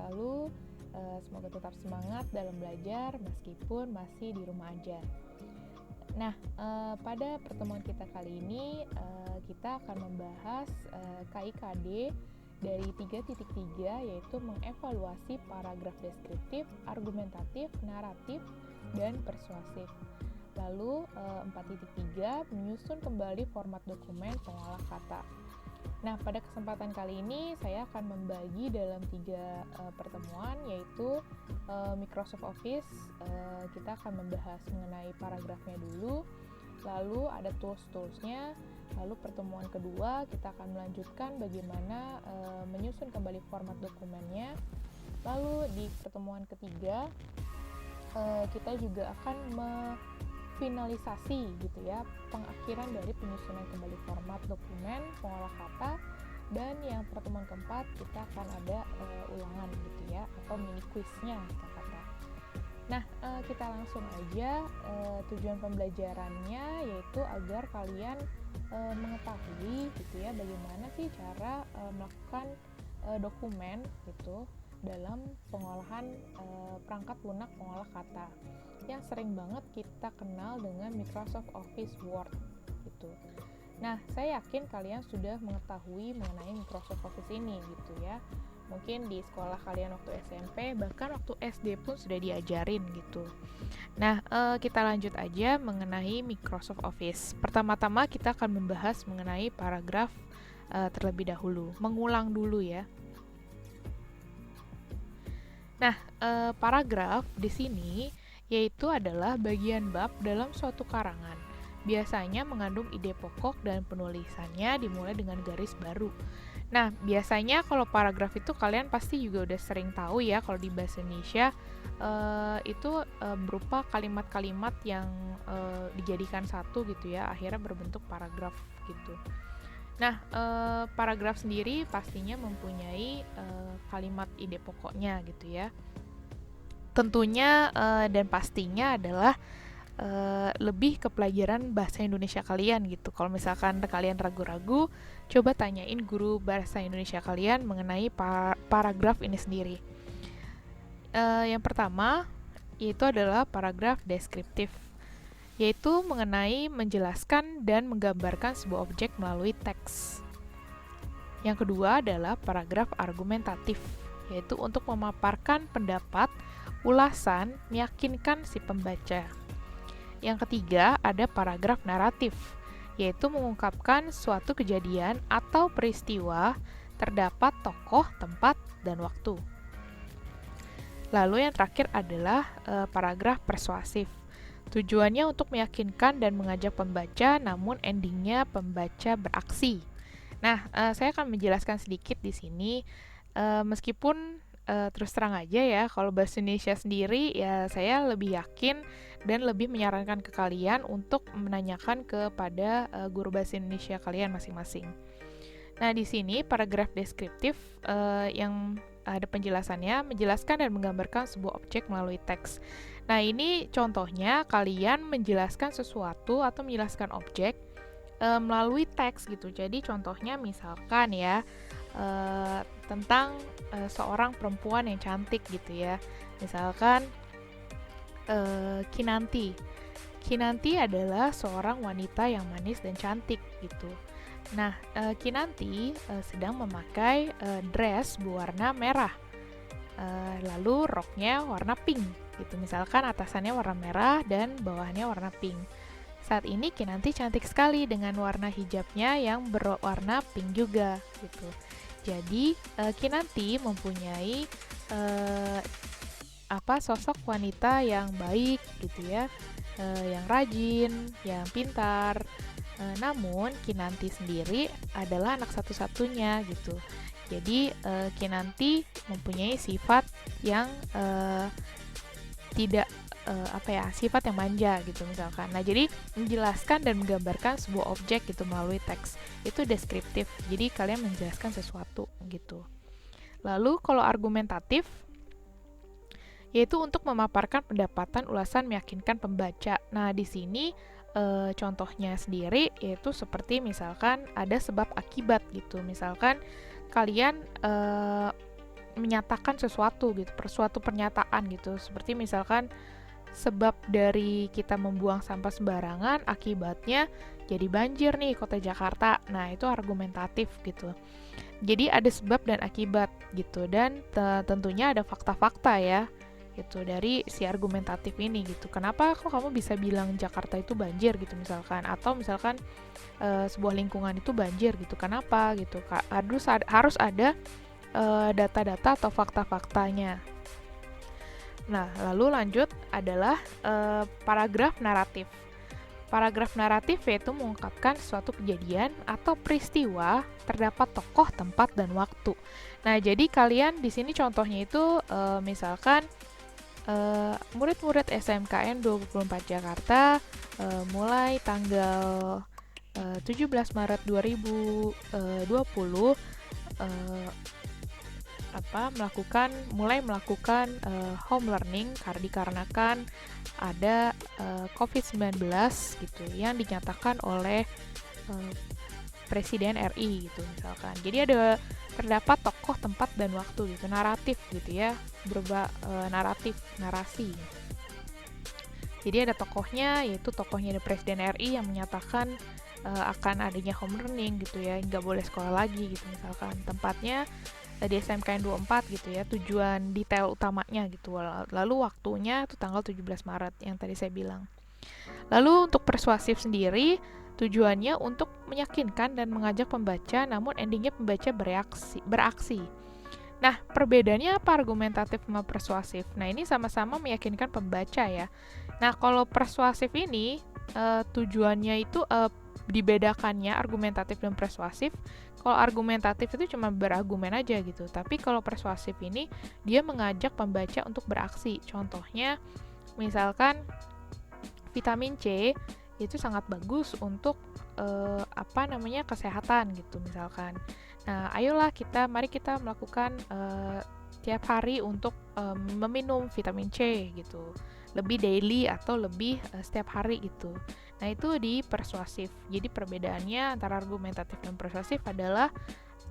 Lalu semoga tetap semangat dalam belajar meskipun masih di rumah aja. Nah, pada pertemuan kita kali ini kita akan membahas KIKD dari 3.3, yaitu mengevaluasi paragraf deskriptif, argumentatif, naratif, dan persuasif. Lalu 4.3 menyusun kembali format dokumen pengolah kata. Nah, pada kesempatan kali ini saya akan membagi dalam 3 pertemuan, yaitu Microsoft Office. Kita akan membahas mengenai paragrafnya dulu, lalu ada tools-toolsnya, lalu pertemuan kedua kita akan melanjutkan bagaimana menyusun kembali format dokumennya, lalu di pertemuan ketiga kita juga akan finalisasi gitu ya, pengakhiran dari penyusunan kembali format dokumen pengolah kata, dan yang pertemuan keempat kita akan ada ulangan gitu ya, atau mini quiznya kita kata. Nah, kita langsung aja. Tujuan pembelajarannya yaitu agar kalian mengetahui gitu ya, bagaimana sih cara melakukan dokumen gitu dalam pengolahan perangkat lunak pengolah kata yang sering banget kita kenal dengan Microsoft Office Word gitu. Nah, saya yakin kalian sudah mengetahui mengenai Microsoft Office ini gitu ya. Mungkin di sekolah kalian waktu SMP, bahkan waktu SD pun sudah diajarin gitu. Nah, kita lanjut aja mengenai Microsoft Office. Pertama-tama kita akan membahas mengenai paragraf terlebih dahulu, mengulang dulu ya. Nah, paragraf di sini yaitu adalah bagian bab dalam suatu karangan. Biasanya mengandung ide pokok dan penulisannya dimulai dengan garis baru. Nah, biasanya kalau paragraf itu kalian pasti juga udah sering tahu ya, kalau di bahasa Indonesia itu berupa kalimat-kalimat yang dijadikan satu gitu ya, akhirnya berbentuk paragraf gitu. Nah, paragraf sendiri pastinya mempunyai kalimat ide pokoknya gitu ya. Tentunya dan pastinya adalah lebih ke pelajaran bahasa Indonesia kalian gitu. Kalau misalkan kalian ragu-ragu, coba tanyain guru bahasa Indonesia kalian mengenai paragraf ini sendiri. Yang pertama yaitu adalah paragraf deskriptif, yaitu mengenai menjelaskan dan menggambarkan sebuah objek melalui teks. Yang kedua adalah paragraf argumentatif, yaitu untuk memaparkan pendapat, ulasan, meyakinkan si pembaca. Yang ketiga ada paragraf naratif, yaitu mengungkapkan suatu kejadian atau peristiwa, terdapat tokoh, tempat, dan waktu. Lalu yang terakhir adalah paragraf persuasif. Tujuannya untuk meyakinkan dan mengajak pembaca, namun endingnya pembaca beraksi. Nah, saya akan menjelaskan sedikit di sini, meskipun terus terang aja ya, kalau bahasa Indonesia sendiri ya saya lebih yakin dan lebih menyarankan ke kalian untuk menanyakan kepada guru bahasa Indonesia kalian masing-masing. Nah, di sini paragraf deskriptif yang ada penjelasannya, menjelaskan dan menggambarkan sebuah objek melalui teks. Nah, ini contohnya kalian menjelaskan sesuatu atau menjelaskan objek melalui teks gitu. Jadi contohnya misalkan ya, tentang seorang perempuan yang cantik gitu ya. Misalkan Kinanti. Kinanti adalah seorang wanita yang manis dan cantik gitu. Nah, Kinanti sedang memakai dress berwarna merah. Lalu roknya warna pink gitu. Misalkan atasannya warna merah dan bawahnya warna pink. Saat ini Kinanti cantik sekali dengan warna hijabnya yang berwarna pink juga gitu. Jadi Kinanti mempunyai sosok wanita yang baik gitu ya, yang rajin, yang pintar. Namun Kinanti sendiri adalah anak satu-satunya gitu. Jadi Kinanti mempunyai sifat yang tidak sifat yang manja gitu misalkan. Nah, jadi menjelaskan dan menggambarkan sebuah objek gitu melalui teks. Itu deskriptif. Jadi kalian menjelaskan sesuatu gitu. Lalu kalau argumentatif yaitu untuk memaparkan pendapatan, ulasan, meyakinkan pembaca. Nah, di sini contohnya sendiri yaitu seperti misalkan ada sebab akibat gitu. Misalkan kalian menyatakan sesuatu gitu, suatu pernyataan gitu. Seperti misalkan sebab dari kita membuang sampah sembarangan akibatnya jadi banjir nih kota Jakarta. Nah, itu argumentatif gitu. Jadi ada sebab dan akibat gitu, dan tentunya ada fakta-fakta ya gitu dari si argumentatif ini gitu. Kenapa kok kamu bisa bilang Jakarta itu banjir gitu misalkan, atau misalkan sebuah lingkungan itu banjir gitu. Kenapa gitu? Harus ada data-data atau fakta-faktanya. Nah, lalu lanjut adalah paragraf naratif. Paragraf naratif yaitu mengungkapkan suatu kejadian atau peristiwa, terdapat tokoh, tempat, dan waktu. Nah, jadi kalian di sini contohnya itu misalkan murid-murid SMKN 24 Jakarta mulai tanggal 17 Maret 2020 mulai melakukan home learning dikarenakan ada COVID-19 gitu yang dinyatakan oleh Presiden RI gitu misalkan. Jadi terdapat tokoh, tempat, dan waktu gitu, naratif gitu ya, narasi. Jadi ada tokohnya, yaitu tokohnya ada Presiden RI yang menyatakan akan adanya home learning gitu ya, nggak boleh sekolah lagi gitu misalkan. Tempatnya di SMKN 24 gitu ya, tujuan detail utamanya gitu. Lalu waktunya itu tanggal 17 Maret yang tadi saya bilang. Lalu untuk persuasif sendiri, tujuannya untuk meyakinkan dan mengajak pembaca, namun endingnya pembaca beraksi. Nah, perbedaannya apa argumentatif sama persuasif? Nah, ini sama-sama meyakinkan pembaca ya. Nah, kalau persuasif ini tujuannya itu dibedakannya argumentatif dan persuasif. Kalau argumentatif itu cuma berargumen aja gitu, tapi kalau persuasif ini dia mengajak pembaca untuk beraksi. Contohnya, misalkan vitamin C itu sangat bagus untuk kesehatan gitu misalkan. Nah, mari kita melakukan tiap hari untuk meminum vitamin C gitu, lebih daily atau lebih setiap hari gitu. Nah, itu di persuasif. Jadi perbedaannya antara argumentatif dan persuasif adalah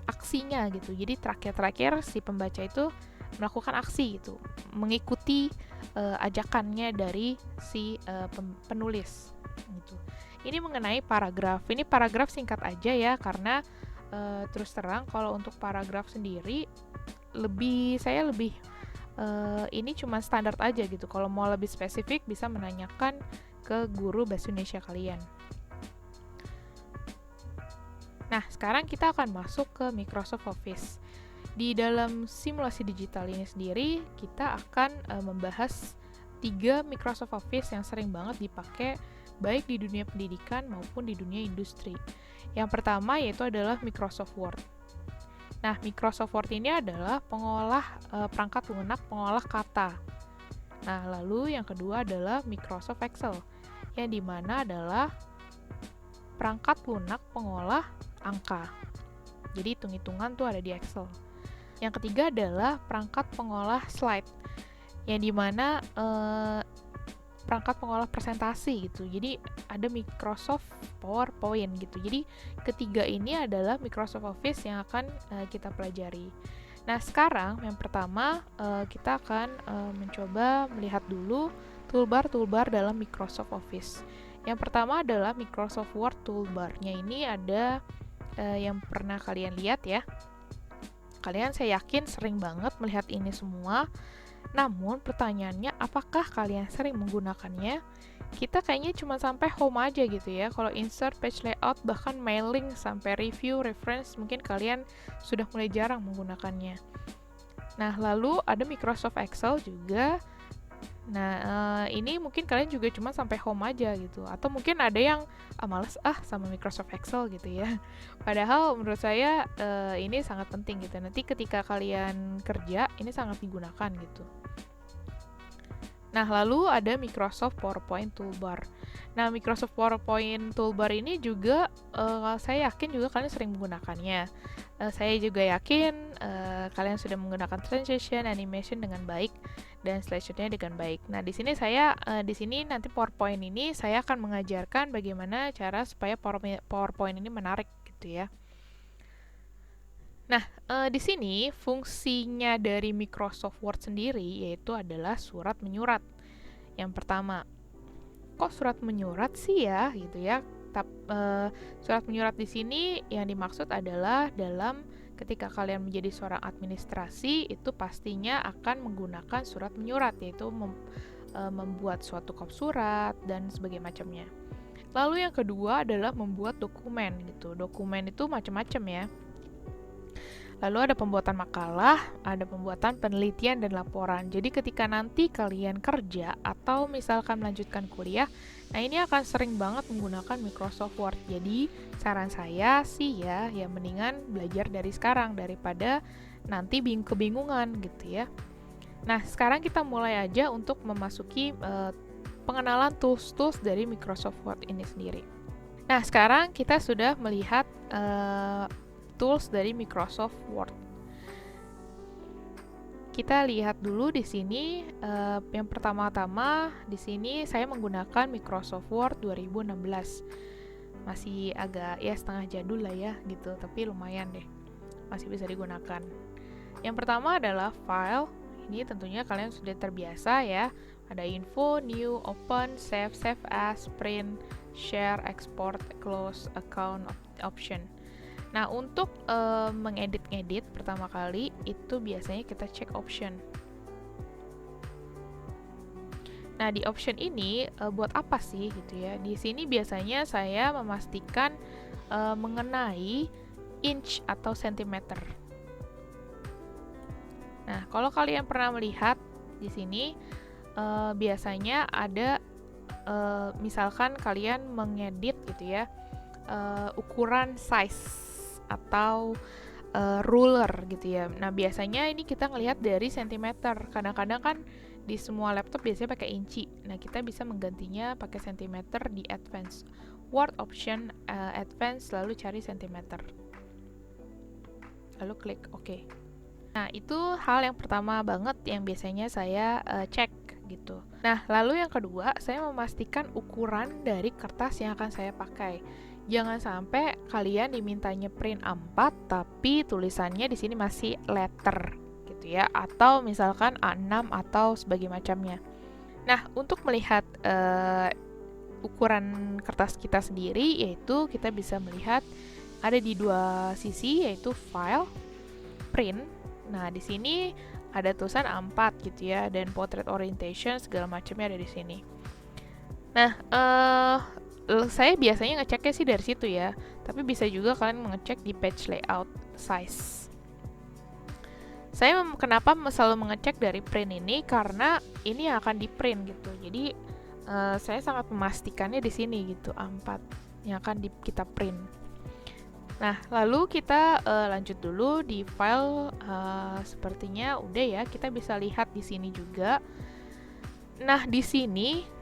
aksinya gitu. Jadi terakhir si pembaca itu melakukan aksi gitu, mengikuti ajakannya dari si penulis gitu. Ini mengenai paragraf. Ini paragraf singkat aja ya, karena terus terang kalau untuk paragraf sendiri saya lebih ini cuma standar aja gitu. Kalau mau lebih spesifik bisa menanyakan ke guru bahasa Indonesia kalian. Nah, sekarang kita akan masuk ke Microsoft Office. Di dalam simulasi digital ini sendiri, kita akan membahas 3 Microsoft Office yang sering banget dipakai baik di dunia pendidikan maupun di dunia industri. Yang pertama yaitu adalah Microsoft Word. Nah, Microsoft Word ini adalah perangkat lunak pengolah kata. Nah, lalu yang kedua adalah Microsoft Excel, yang dimana adalah perangkat lunak pengolah angka. Jadi hitung-hitungan tuh ada di Excel. Yang ketiga adalah perangkat pengolah slide, yang dimana perangkat pengolah presentasi gitu. Jadi ada Microsoft PowerPoint gitu. Jadi ketiga ini adalah Microsoft Office yang akan kita pelajari. Nah, sekarang yang pertama kita akan mencoba melihat dulu toolbar-toolbar dalam Microsoft Office. Yang pertama adalah Microsoft Word toolbar-nya. Ini ada yang pernah kalian lihat ya. Kalian saya yakin sering banget melihat ini semua. Namun pertanyaannya, apakah kalian sering menggunakannya? Kita kayaknya cuma sampai home aja gitu ya. Kalau insert, page layout, bahkan mailing, sampai review, reference, mungkin kalian sudah mulai jarang menggunakannya. Nah, lalu ada Microsoft Excel juga. Nah, ini mungkin kalian juga cuma sampai home aja gitu. Atau mungkin ada yang malas sama Microsoft Excel gitu ya. Padahal menurut saya ini sangat penting gitu. Nanti ketika kalian kerja, ini sangat digunakan gitu. Nah, lalu ada Microsoft PowerPoint Toolbar. Nah, Microsoft PowerPoint Toolbar ini juga saya yakin juga kalian sering menggunakannya. Saya juga yakin kalian sudah menggunakan transition, animation dengan baik, dan slideshow-nya dengan baik. Nah, di sini nanti PowerPoint ini saya akan mengajarkan bagaimana cara supaya PowerPoint ini menarik gitu ya. Nah, di sini fungsinya dari Microsoft Word sendiri yaitu adalah surat menyurat. Yang pertama, kok surat menyurat sih ya, gitu ya? Surat menyurat di sini yang dimaksud adalah dalam ketika kalian menjadi seorang administrasi itu pastinya akan menggunakan surat menyurat, yaitu membuat suatu kop surat dan sebagainya macamnya. Lalu yang kedua adalah membuat dokumen gitu. Dokumen itu macam-macam ya. Lalu ada pembuatan makalah, ada pembuatan penelitian dan laporan. Jadi ketika nanti kalian kerja atau misalkan melanjutkan kuliah, nah ini akan sering banget menggunakan Microsoft Word. Jadi saran saya sih ya mendingan belajar dari sekarang daripada nanti kebingungan gitu ya. Nah sekarang kita mulai aja untuk memasuki pengenalan tools-tools dari Microsoft Word ini sendiri. Nah sekarang kita sudah melihat tools dari Microsoft Word. Kita lihat dulu di sini yang pertama-tama di sini saya menggunakan Microsoft Word 2016. Masih agak ya setengah jadul lah ya gitu, tapi lumayan deh. Masih bisa digunakan. Yang pertama adalah file. Ini tentunya kalian sudah terbiasa ya. Ada info, new, open, save as, print, share, export, close, account, option. Nah, untuk mengedit pertama kali itu biasanya kita cek option. Nah, di option ini buat apa sih gitu ya? Di sini biasanya saya memastikan mengenai inch atau sentimeter. Nah, kalau kalian pernah melihat di sini biasanya ada misalkan kalian mengedit gitu ya ukuran size atau ruler gitu ya. Nah biasanya ini kita ngelihat dari sentimeter. Kadang-kadang kan di semua laptop biasanya pakai inci. Nah kita bisa menggantinya pakai sentimeter di advance. Word option advance lalu cari sentimeter. Lalu klik OK. Nah itu hal yang pertama banget yang biasanya saya cek gitu. Nah lalu yang kedua saya memastikan ukuran dari kertas yang akan saya pakai. Jangan sampai kalian dimintanya print A4 tapi tulisannya di sini masih letter gitu ya, atau misalkan A6 atau sebagainya macamnya. Nah, untuk melihat ukuran kertas kita sendiri yaitu kita bisa melihat ada di dua sisi yaitu file, print. Nah, di sini ada tulisan A4 gitu ya dan portrait orientation segala macamnya ada di sini. Nah, saya biasanya ngeceknya sih dari situ ya, tapi bisa juga kalian mengecek di page layout size. Saya kenapa selalu mengecek dari print ini karena ini akan di print gitu. Jadi saya sangat memastikannya di sini gitu, A4 yang akan kita print. Nah, lalu kita lanjut dulu di file. Sepertinya udah ya, kita bisa lihat di sini juga. Nah, di sini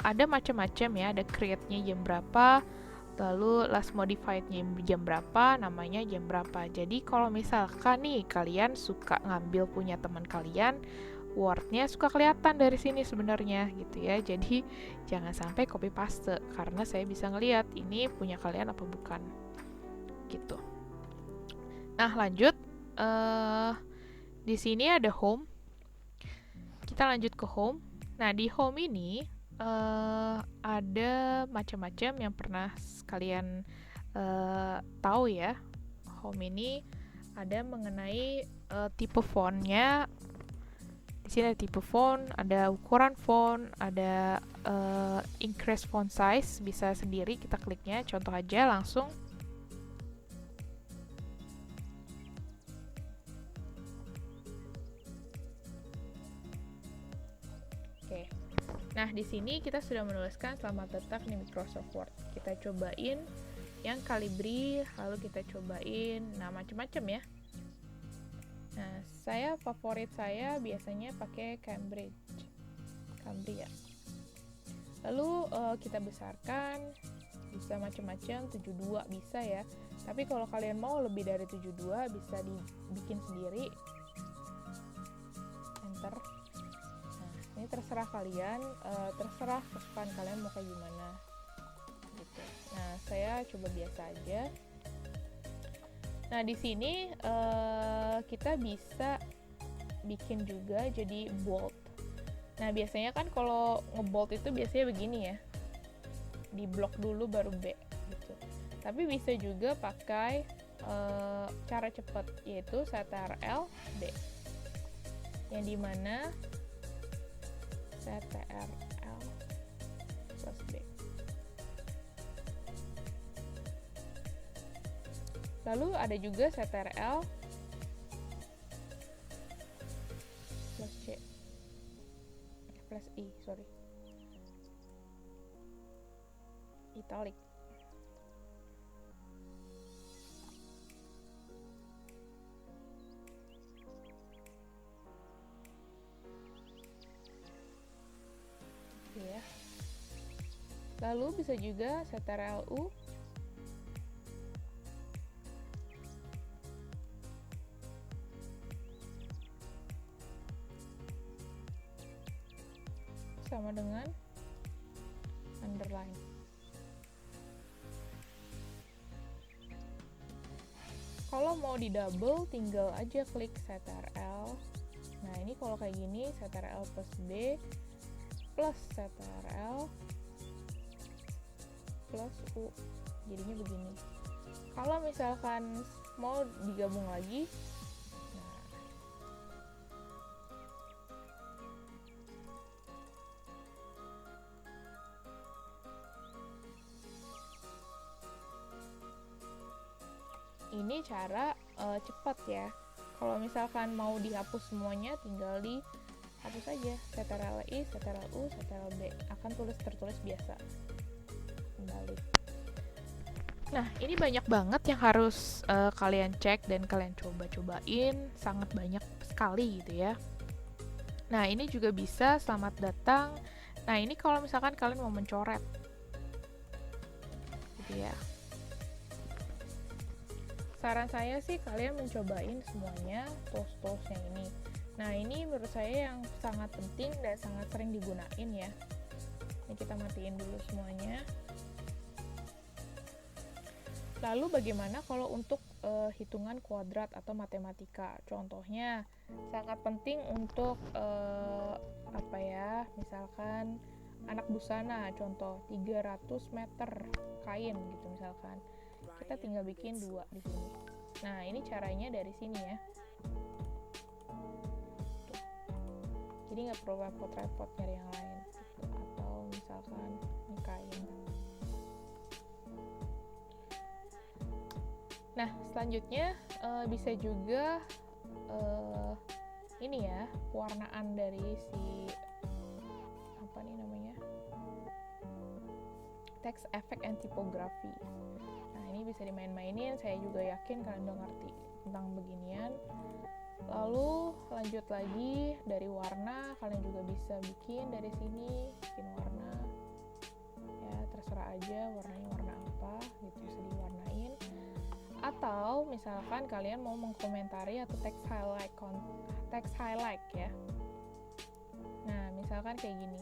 ada macam-macam ya, ada create-nya jam berapa, lalu last modified-nya jam berapa, namanya jam berapa. Jadi kalau misalkan nih kalian suka ngambil punya teman kalian, Word-nya suka kelihatan dari sini sebenarnya gitu ya. Jadi jangan sampai copy paste karena saya bisa ngelihat ini punya kalian apa bukan gitu. Nah lanjut, di sini ada home. Kita lanjut ke home. Nah di home ini ada macam-macam yang pernah kalian tahu ya. Home ini ada mengenai tipe fontnya. Di sini ada tipe font, ada ukuran font, ada increase font size, bisa sendiri kita kliknya. Contoh aja langsung. Oke. Nah, di sini kita sudah menuliskan selamat datang di Microsoft Word. Kita cobain yang Calibri, lalu kita cobain, nah macam-macam ya. Nah, favorit saya biasanya pakai Cambridge ya. Lalu kita besarkan, bisa macam-macam, 72 bisa ya. Tapi kalau kalian mau lebih dari 72 bisa dibikin sendiri. Enter. Ini terserah kalian, terserah kesukaan kalian mau kayak gimana gitu. Nah saya coba biasa aja. Nah, di sini kita bisa bikin juga jadi bold. Nah, biasanya kan kalau ngebold itu biasanya begini ya, di blok dulu baru B gitu. Tapi bisa juga pakai cara cepat, yaitu CTRL B, yang dimana CTRL plus B. Lalu ada juga CTRL plus C, plus I, sorry, italic. Ya. Lalu bisa juga CTRL U sama dengan underline. Kalau mau di double tinggal aja klik CTRL. Nah, ini kalau kayak gini CTRL plus B plus CTRL plus U, jadinya begini. Kalau misalkan mau digabung lagi, nah, ini cara cepat ya. Kalau misalkan mau dihapus semuanya, tinggal dihapus aja. CTRL I, CTRL U, CTRL B, akan tertulis biasa. Kembali. Nah, ini banyak banget yang harus kalian cek dan kalian coba-cobain, sangat banyak sekali gitu ya. Nah, ini juga bisa selamat datang. Nah, ini kalau misalkan kalian mau mencoret gitu ya. Saran saya sih kalian mencobain semuanya tools-toolsnya ini. Nah, ini menurut saya yang sangat penting dan sangat sering digunain ya. Ini kita matiin dulu semuanya. Lalu bagaimana kalau untuk hitungan kuadrat atau matematika? Contohnya sangat penting untuk apa ya? Misalkan anak busana, contoh 300 meter kain gitu misalkan. Kita tinggal bikin 2 di sini. Nah, ini caranya dari sini ya. Tuh. Jadi nggak perlu repot-repot nyari yang lain gitu. Atau misalkan ini kain. Nah, selanjutnya bisa juga ini ya, pewarnaan dari si apa nih namanya, text effect and typography. Nah, ini bisa dimain-mainin, saya juga yakin kalian udah ngerti tentang beginian. Lalu lanjut lagi dari warna, kalian juga bisa bikin dari sini, bikin warna ya, terserah aja warnanya warna apa gitu, bisa diwarnain. Atau misalkan kalian mau mengkomentari atau text highlight ya. Nah, misalkan kayak gini.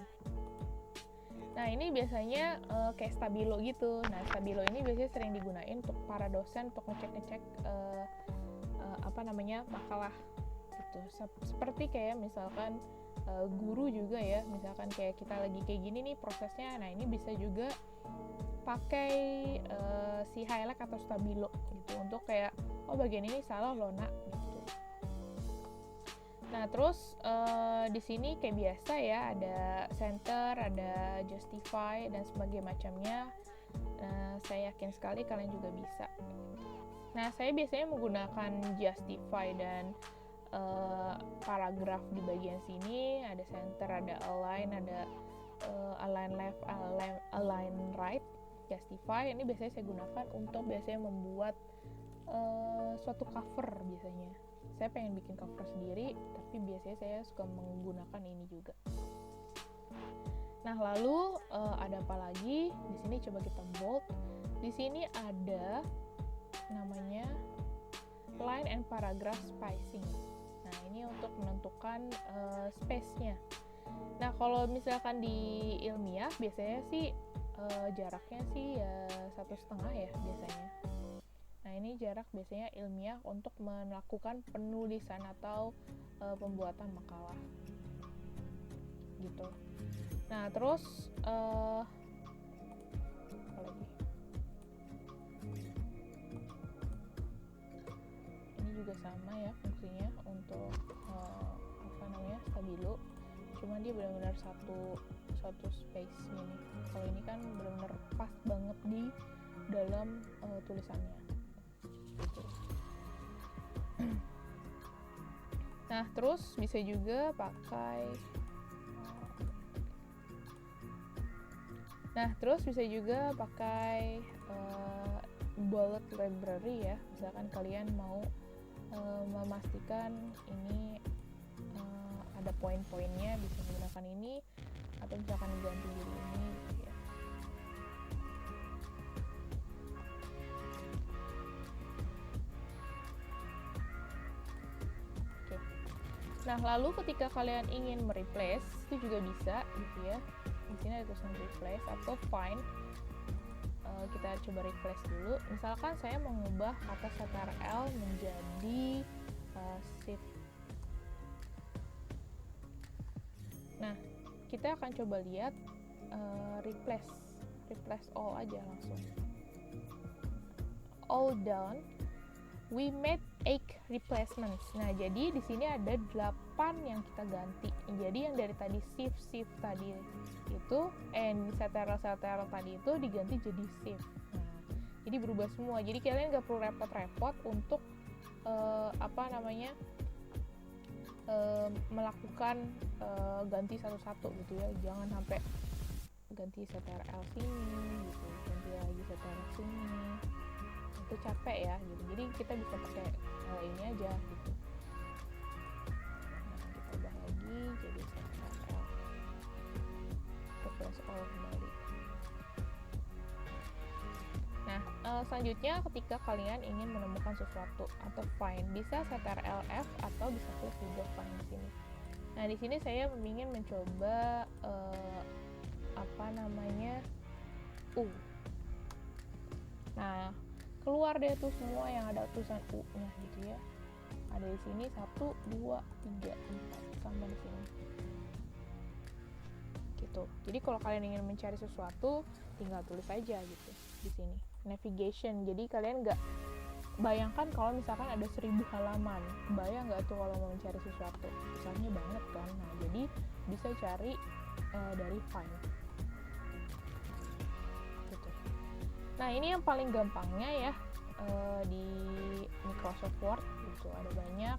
Nah, ini biasanya kayak stabilo gitu. Nah, stabilo ini biasanya sering digunain untuk para dosen untuk ngecek makalah gitu. Seperti kayak misalkan guru juga ya, misalkan kayak kita lagi kayak gini nih prosesnya. Nah, ini bisa juga pakai si highlight atau stabilo gitu untuk kayak, oh bagian ini salah loh nak gitu. Nah, terus di sini kayak biasa ya, ada center, ada justify dan sebagainya macamnya. Saya yakin sekali kalian juga bisa. Nah, saya biasanya menggunakan justify dan paragraf di bagian sini, ada center, ada align, ada align left, align right. Justify ini biasanya saya gunakan untuk biasanya membuat suatu cover biasanya. Saya pengen bikin cover sendiri, tapi biasanya saya suka menggunakan ini juga. Nah, lalu ada apa lagi? Di sini coba kita bold. Di sini ada namanya line and paragraph spacing. Nah, ini untuk menentukan space-nya. Nah, kalau misalkan di ilmiah biasanya sih jaraknya sih ya 1,5 ya biasanya. Nah, ini jarak biasanya ilmiah untuk melakukan penulisan atau pembuatan makalah gitu. Nah, terus apa lagi? Ini juga sama ya fungsinya untuk stabilo. Cuma dia benar-benar satu space ini. Kalau ini kan benar-benar pas banget di dalam tulisannya. Gitu. Nah, terus bisa juga pakai bullet library ya. Misalkan kalian mau memastikan ini ada poin-poinnya, bisa menggunakan ini, atau misalkan ganti jadi ini gitu ya. Oke. Nah, lalu ketika kalian ingin mereplace, itu juga bisa gitu ya. Di sini ada tulisan replace atau find. Kita coba replace dulu. Misalkan saya mengubah kata CTRL menjadi shift. Nah, kita akan coba lihat replace all aja langsung. All done. We made 8 replacements. Nah, jadi di sini ada 8 yang kita ganti. Jadi yang dari tadi shift tadi itu CTRL tadi itu diganti jadi shift. Nah, jadi berubah semua. Jadi kalian nggak perlu repot-repot untuk melakukan ganti satu-satu gitu ya. Jangan sampai ganti CTRL sini gitu, ganti lagi CTRL sini. Itu capek ya gitu. Jadi kita bisa pakai ini aja gitu. Nah, kita ubah lagi jadi CTRL. Replace all kembali. Nah, selanjutnya ketika kalian ingin menemukan sesuatu atau find, bisa CTRL F atau bisa klik juga find di sini. Nah, di sini saya ingin mencoba U. Nah, keluar deh tuh semua yang ada tulisan U-nya gitu ya. Ada di sini 1, 2, 3, 4 sama di sini. Gitu. Jadi kalau kalian ingin mencari sesuatu, tinggal tulis aja gitu di sini. Navigation. Jadi kalian nggak bayangkan kalau misalkan ada 1000 halaman. Bayang nggak tuh kalau mau mencari sesuatu? Susahnya banget kan. Nah, jadi bisa cari dari find. Gitu. Nah, ini yang paling gampangnya ya di Microsoft Word gitu, ada banyak.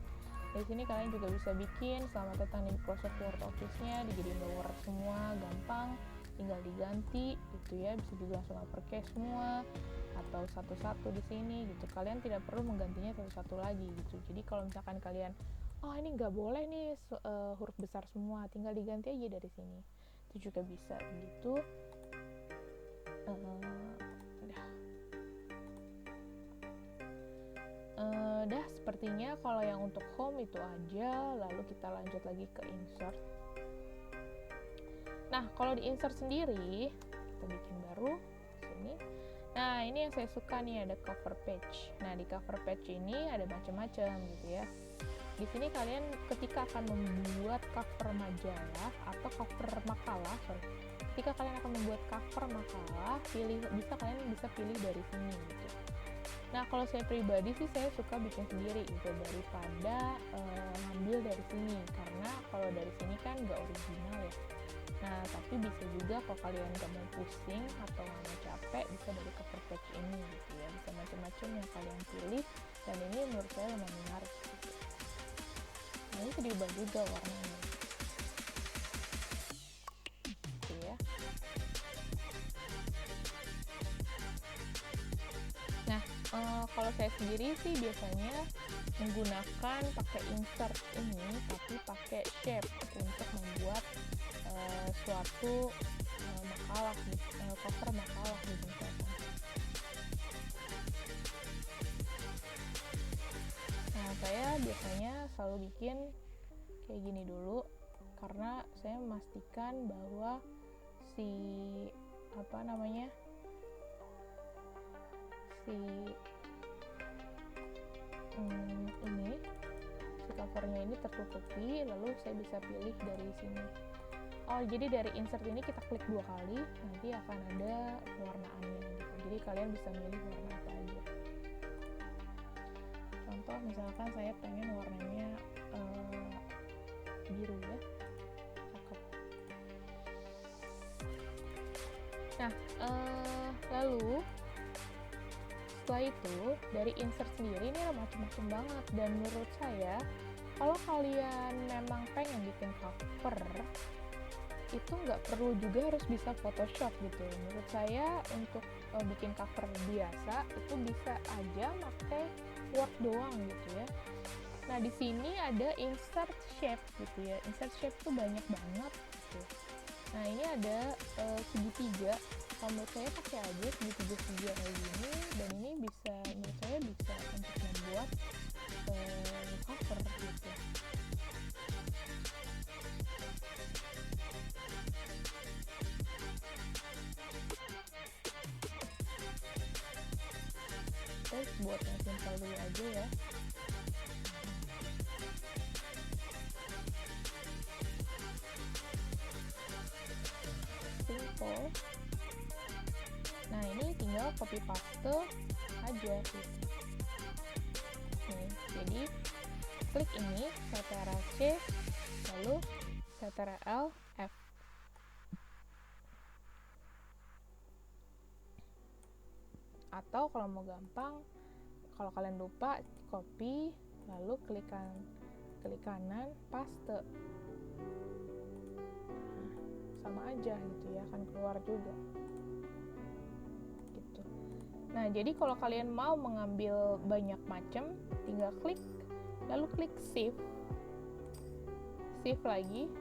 Di sini kalian juga bisa bikin selamat datang di Microsoft Word Office-nya, dijadiin lower semua, gampang, tinggal diganti gitu ya. Bisa juga langsung uppercase semua atau satu-satu di sini gitu. Kalian tidak perlu menggantinya satu-satu lagi gitu. Jadi kalau misalkan kalian ini nggak boleh nih huruf besar semua, tinggal diganti aja dari sini. Itu juga bisa gitu. Dah sepertinya kalau yang untuk home itu aja. Lalu kita lanjut lagi ke insert. Nah, kalau di insert sendiri kita bikin baru sini. Nah, ini yang saya suka nih, ada cover page. Nah, di cover page ini ada macam-macam gitu ya. Di sini kalian ketika akan membuat cover majalah atau cover makalah, ketika kalian akan membuat cover makalah, kalian bisa pilih dari sini gitu. Nah, kalau saya pribadi sih saya suka bikin sendiri gitu daripada ngambil dari sini, karena kalau dari sini kan nggak original ya. Nah, tapi bisa juga kalau kalian nggak mau pusing atau nggak mau capek, bisa dari cover page ini gitu ya. Bisa macam-macam yang kalian pilih, dan ini menurut saya lumayan menarik gitu. Nah, ini bisa diubah juga warnanya gitu ya. Nah, kalau saya sendiri sih biasanya menggunakan pakai insert ini, tapi pakai shape untuk membuat suatu makalah, cover makalah gitu misalkan. Nah, saya biasanya selalu bikin kayak gini dulu, karena saya memastikan bahwa si ini si covernya ini tertutupi, lalu saya bisa pilih dari sini. Oh, jadi dari insert ini kita klik 2 kali, nanti akan ada pewarnaannya gitu. Jadi kalian bisa milih warna apa aja. Contoh misalkan saya pengen warnanya biru ya, cakep. Nah, lalu setelah itu dari insert sendiri ini ada macam-macam banget, dan menurut saya kalau kalian memang pengen bikin cover itu nggak perlu juga harus bisa Photoshop gitu. Menurut saya untuk bikin cover biasa itu bisa aja pakai Word doang gitu ya. Nah, di sini ada insert shape gitu ya. Insert shape tuh banyak banget gitu. Nah, ini ada segitiga. Kalau menurut saya pakai aja segitiga kayak gini, dan ini bisa, menurut saya bisa untuk membuat cover gitu. Terus buat yang simple dulu aja ya. Simple. Nah, ini tinggal copy paste aja gitu. Nih, jadi klik ini Ctrl C, lalu Ctrl F. Atau kalau mau gampang, kalau kalian lupa, copy lalu klik kanan paste. Nah, sama aja gitu ya, akan keluar juga gitu. Nah, jadi kalau kalian mau mengambil banyak macam, tinggal klik lalu klik save lagi.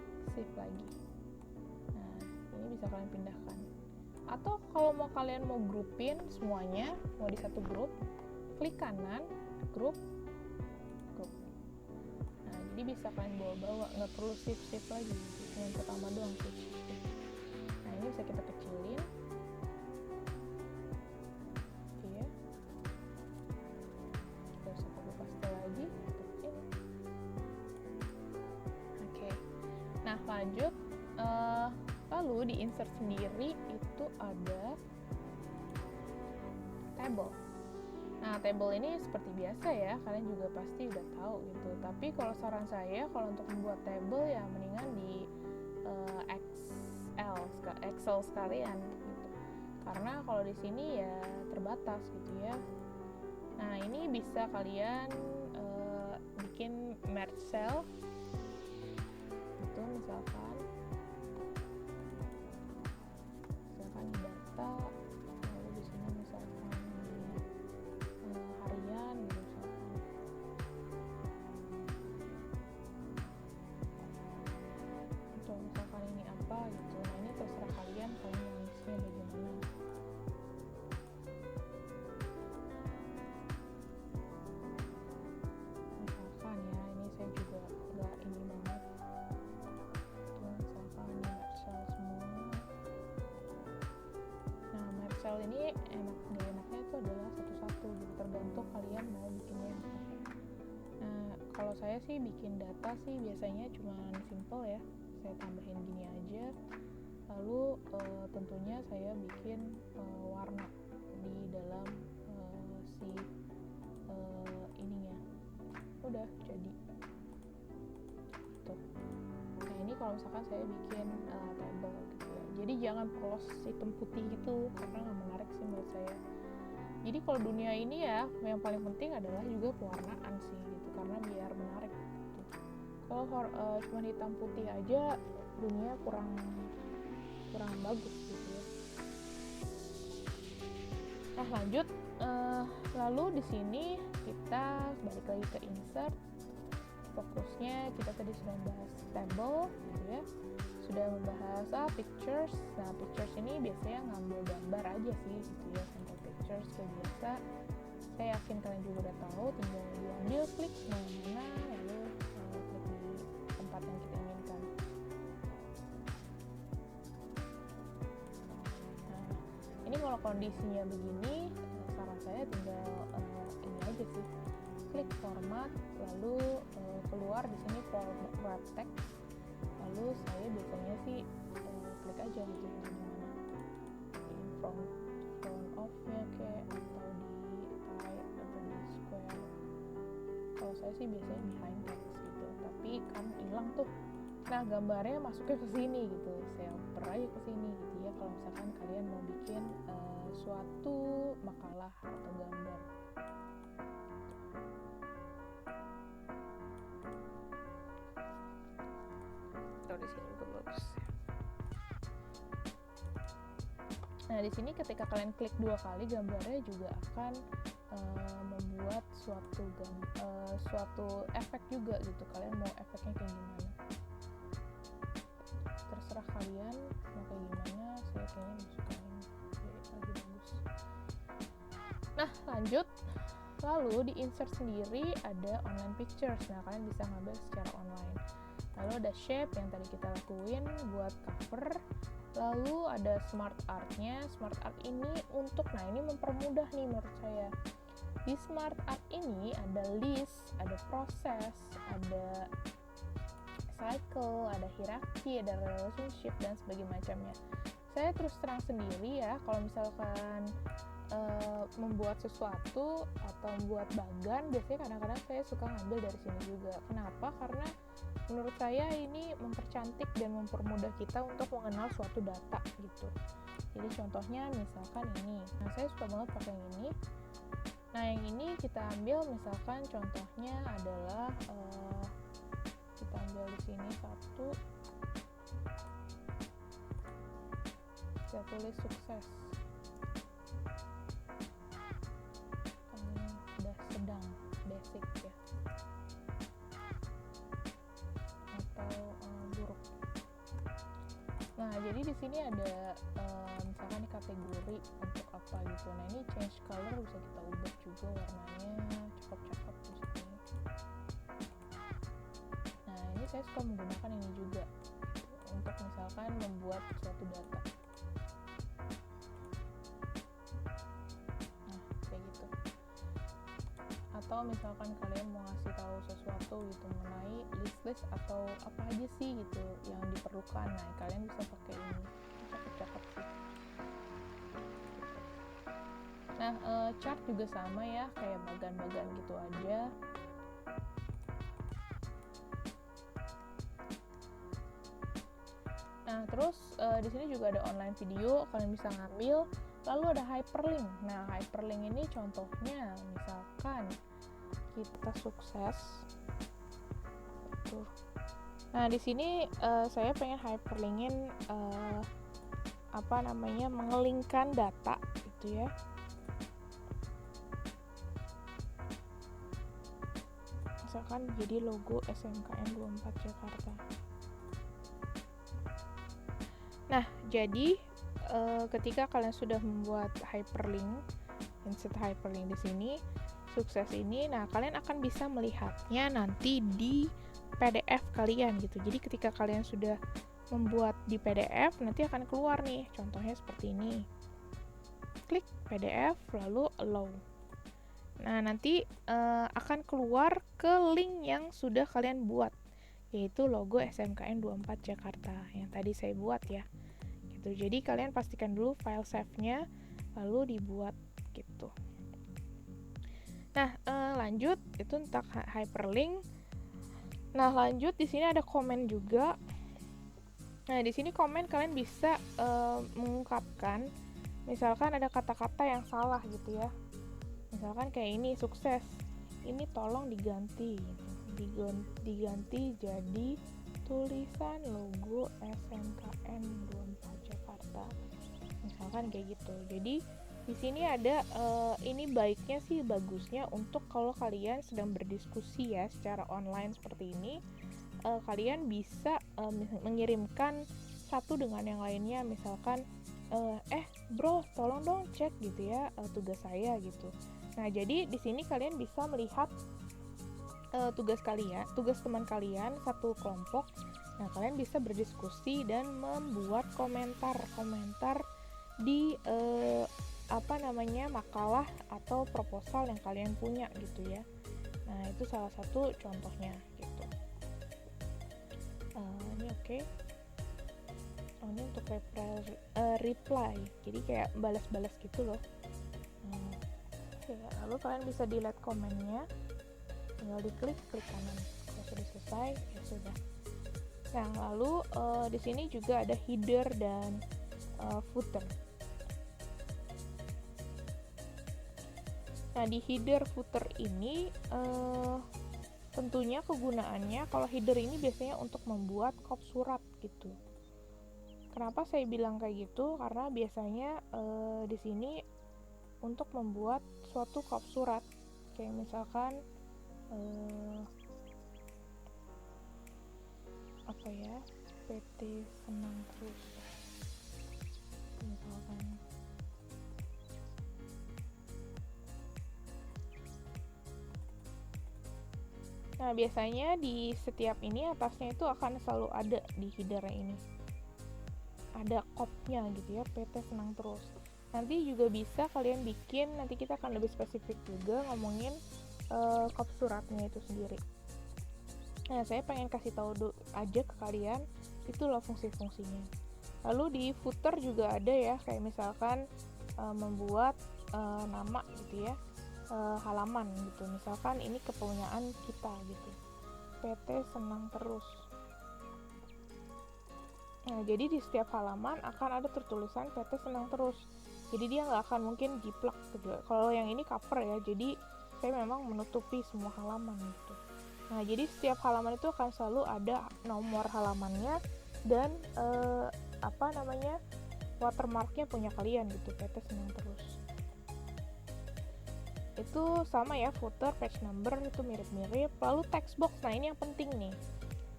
Nah, ini bisa kalian pindahkan. Atau kalau kalian mau grupin semuanya, mau di satu grup, klik kanan, grup. Nah, jadi bisa kalian bawa-bawa, nggak perlu shift lagi, yang pertama doang shift. Nah, ini bisa kita kecilin. Oke ya. Kita bisa copy paste lagi, kecil. Oke. Nah, lanjut. Lalu di insert sendiri itu ada table. Nah, table ini seperti biasa ya, kalian juga pasti udah tahu gitu. Tapi kalau saran saya, kalau untuk membuat table ya mendingan di Excel sekalian gitu. Karena kalau di sini ya terbatas gitu ya. Nah, ini bisa kalian bikin merge cell itu, misalkan data, lalu di sini misalkan harian gitu, misalkan atau misalkan ini apa gitu. Nah, ini terserah kalian mau mixnya bagaimana. Misalkan ya, ini saya juga nggak ini banget tuh, misalkan ini Excel semua. Nah, Excel ini enaknya itu adalah satu-satu gitu, tergantung kalian mau bikinnya yang apa. Nah, kalau saya sih bikin data sih biasanya cuma simple ya, saya tambahin gini aja, lalu tentunya saya bikin warna di dalam si ininya, udah jadi tuh. Nah, ini kalau misalkan saya bikin table gitu ya, jadi jangan polos hitam putih gitu, karena nggak menarik sih menurut saya. Jadi kalau dunia ini ya, yang paling penting adalah juga pewarnaan sih gitu, karena biar menarik gitu. Kalau cuma hitam putih aja, dunia kurang bagus gitu ya. Nah, lanjut. Lalu di sini kita balik lagi ke insert. Fokusnya kita tadi sudah membahas table gitu ya, sudah membahas pictures. Nah, pictures ini biasanya ngambil gambar aja sih gitu ya, sampai pictures kayak biasa. Saya yakin kalian juga udah tahu, tinggal diambil, klik mana, lalu klik di tempat yang kita inginkan. Nah, ini kalau kondisinya begini, saran saya tinggal ini aja sih, klik format, lalu keluar di sini format wrap text, lalu saya biasanya sih klik aja gitu di mana, di front of-nya kayak, atau di type, atau di square. Kalau saya sih biasanya behind text gitu, tapi kan hilang tuh, nah gambarnya masuknya ke sini gitu, saya oper aja ke sini gitu ya, kalau misalkan kalian mau bikin suatu makalah atau gambar. Di sini juga bagus. Nah, di sini ketika kalian klik 2 kali, gambarnya juga akan membuat suatu efek juga gitu. Kalian mau efeknya kayak gimana? Terserah kalian mau kayak gimana. Saya kayaknya suka ini, lebih bagus. Nah, lanjut. Lalu di insert sendiri ada online pictures. Nah, kalian bisa ngambil secara online. Lalu ada shape yang tadi kita lakuin buat cover. Lalu ada smart art-nya. Smart art ini untuk, nah ini mempermudah nih menurut saya. Di smart art ini ada list, ada proses, ada cycle, ada hierarki, ada relationship, dan sebagainya macamnya. Saya terus terang sendiri ya, kalau misalkan membuat sesuatu atau membuat bagan, biasanya kadang-kadang saya suka ngambil dari sini juga. Kenapa? Karena menurut saya ini mempercantik dan mempermudah kita untuk mengenal suatu data gitu. Jadi contohnya misalkan ini, nah saya suka banget pakai yang ini. Nah yang ini kita ambil, misalkan contohnya adalah kita ambil di sini satu, saya tulis sukses. Udah sedang basic ya, atau buruk. Nah jadi di sini ada misalkan kategori untuk apa gitu. Nah ini change color bisa kita ubah juga warnanya, cakep-cakep di sini. Nah ini saya suka menggunakan ini juga untuk misalkan membuat suatu data. Nah kayak gitu. Atau misalkan kalian mau ngasih tahu sesuatu gitu mengenai list atau apa aja sih gitu yang diperlukan, nah kalian bisa pakai ini, cakep-cakep sih. Nah chart juga sama ya, kayak bagan-bagan gitu aja. Nah terus di sini juga ada online video, kalian bisa ngambil. Lalu ada hyperlink. Nah hyperlink ini contohnya misalkan kita sukses tuh. Nah di sini saya pengen hyperlinkin mengelingkan data gitu ya. Misalkan jadi logo SMKN 24 Jakarta. Nah jadi ketika kalian sudah membuat hyperlink, insert hyperlink di sini, sukses ini, nah kalian akan bisa melihatnya nanti di PDF kalian gitu. Jadi ketika kalian sudah membuat di PDF, nanti akan keluar nih, contohnya seperti ini. Klik PDF, lalu allow. Nah nanti akan keluar ke link yang sudah kalian buat, yaitu logo SMKN 24 Jakarta yang tadi saya buat ya. Jadi kalian pastikan dulu file save-nya lalu dibuat gitu. Nah, lanjut itu tentang hyperlink. Nah, lanjut di sini ada komen juga. Nah, di sini komen kalian bisa mengungkapkan, misalkan ada kata-kata yang salah gitu ya. Misalkan kayak ini sukses. Ini tolong diganti. Diganti jadi tulisan logo SMKN 24 Jakarta. Misalkan kayak gitu. Jadi di sini ada ini baiknya sih, bagusnya untuk kalau kalian sedang berdiskusi ya secara online seperti ini, kalian bisa mengirimkan satu dengan yang lainnya, misalkan bro tolong dong cek gitu ya tugas saya gitu. Nah jadi di sini kalian bisa melihat tugas teman kalian satu kelompok. Nah kalian bisa berdiskusi dan membuat komentar di makalah atau proposal yang kalian punya gitu ya. Nah, itu salah satu contohnya gitu. Ini oke. Oh, ini untuk reply. Jadi kayak balas-balas gitu loh. Oke, lalu kalian bisa delete komennya. Tinggal diklik kanan. Kalau sudah selesai, ya sudah. Nah, lalu di sini juga ada header dan footer. Nah, di header footer ini tentunya kegunaannya kalau header ini biasanya untuk membuat kop surat gitu. Kenapa saya bilang kayak gitu? Karena biasanya di sini untuk membuat suatu kop surat, kayak misalkan apa ya, PT Senang Terus misalkan. Nah, biasanya di setiap ini atasnya itu akan selalu ada di header ini. Ada kopnya gitu ya, PT Senang Terus. Nanti juga bisa kalian bikin, nanti kita akan lebih spesifik juga ngomongin kop suratnya itu sendiri. Nah, saya pengen kasih tahu aja ke kalian, itu loh fungsi-fungsinya. Lalu di footer juga ada ya, kayak misalkan membuat nama gitu ya, halaman gitu. Misalkan ini kepunyaan kita gitu, PT Senang Terus. Nah, jadi di setiap halaman akan ada tertulisan PT Senang Terus. Jadi dia nggak akan mungkin jiplak gitu. Kalau yang ini cover ya, jadi saya memang menutupi semua halaman gitu. Nah, jadi setiap halaman itu akan selalu ada nomor halamannya dan watermarknya punya kalian gitu, PT Senang Terus. Itu sama ya, footer, page number itu mirip-mirip. Lalu text box, nah ini yang penting nih.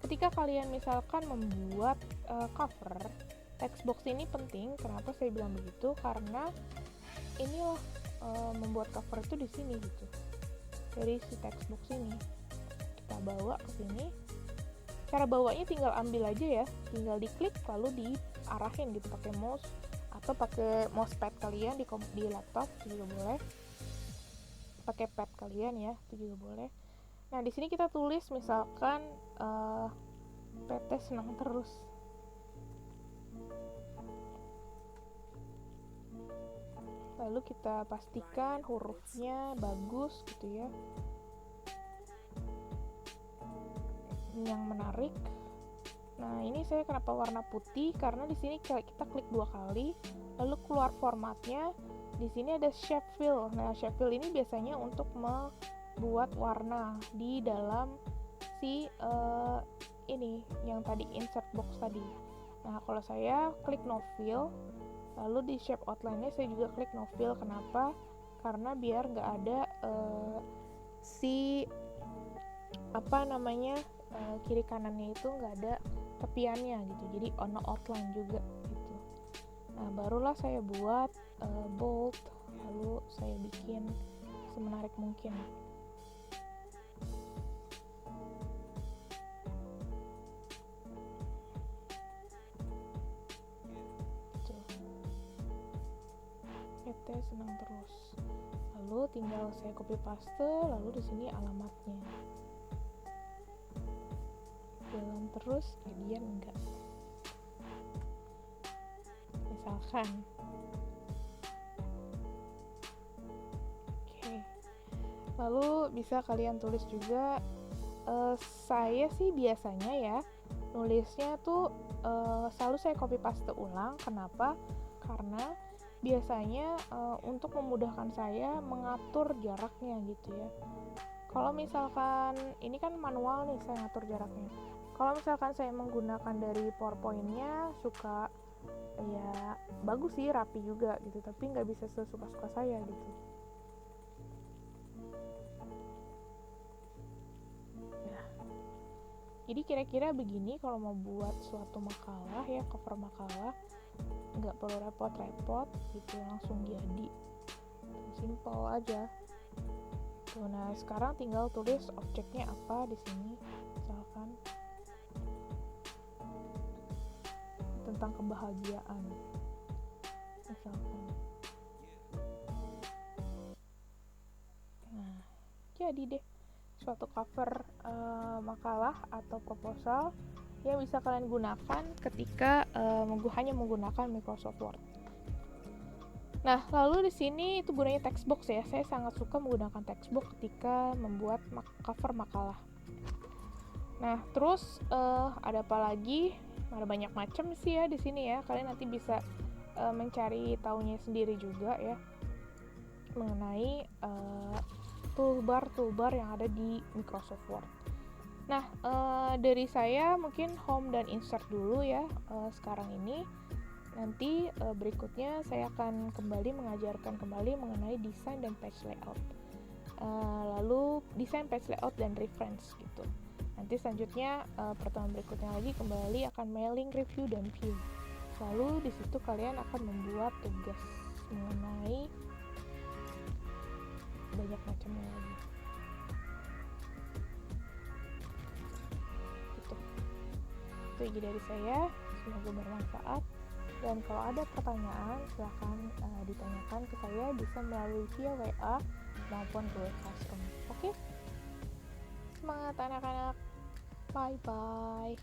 Ketika kalian misalkan membuat cover, text box ini penting. Kenapa saya bilang begitu? Karena inilah membuat cover itu di sini gitu. Dari si text box ini kita bawa ke sini. Cara bawanya tinggal ambil aja ya, tinggal diklik lalu diarahin gitu pakai mouse atau pakai mousepad kalian di laptop juga boleh. Pakai pad kalian ya, itu juga boleh. Nah, di sini kita tulis misalkan PT Senang Terus. Lalu kita pastikan hurufnya bagus gitu ya, yang menarik. Nah, ini saya kenapa warna putih, karena di sini kita klik 2 kali, lalu keluar formatnya. Di sini ada shape fill. Nah, shape fill ini biasanya untuk membuat warna di dalam si ini yang tadi insert box tadi. Nah, kalau saya klik no fill, lalu di shape outline-nya saya juga klik no fill. Kenapa? Karena biar nggak ada kiri kanannya itu nggak ada tepiannya gitu, jadi no outline juga gitu. Nah, barulah saya buat bold, lalu saya bikin semenarik mungkin. PT Senang Terus. Lalu tinggal saya copy paste, lalu di sini alamatnya. Jalan terus, jadian enggak. Misalkan. Oke. Lalu bisa kalian tulis juga. Saya sih biasanya ya nulisnya tuh selalu saya copy paste ulang. Kenapa? Karena biasanya untuk memudahkan saya mengatur jaraknya gitu ya. Kalau misalkan ini kan manual nih, saya ngatur jaraknya. Kalau misalkan saya menggunakan dari PowerPoint-nya, suka ya bagus sih, rapi juga gitu, tapi nggak bisa sesuka-suka saya gitu. Ya. Jadi kira-kira begini kalau mau buat suatu makalah ya, cover makalah, nggak perlu repot-repot gitu, langsung jadi. Simple aja. Nah, sekarang tinggal tulis objeknya apa di sini, misalkan tentang kebahagiaan, misalkan. Nah, jadi deh, suatu cover makalah atau proposal yang bisa kalian gunakan ketika hanya menggunakan Microsoft Word. Nah, lalu di sini itu gunanya textbox ya. Saya sangat suka menggunakan textbox ketika membuat cover makalah. Nah, terus ada apa lagi? Ada banyak macam sih ya di sini ya. Kalian nanti bisa mencari taunya sendiri juga ya mengenai toolbar yang ada di Microsoft Word. Nah, dari saya mungkin home dan insert dulu ya sekarang ini. Nanti berikutnya saya akan kembali mengajarkan kembali mengenai desain dan page layout. Lalu desain page layout dan reference gitu. Nanti selanjutnya pertemuan berikutnya lagi kembali akan mailing, review, dan view. Lalu di situ kalian akan membuat tugas mengenai banyak macamnya lagi. Itu ide dari saya, semoga bermanfaat. Dan kalau ada pertanyaan silahkan ditanyakan ke saya, bisa melalui via WA maupun Google Classroom. Oke? Semangat anak-anak. Bye bye.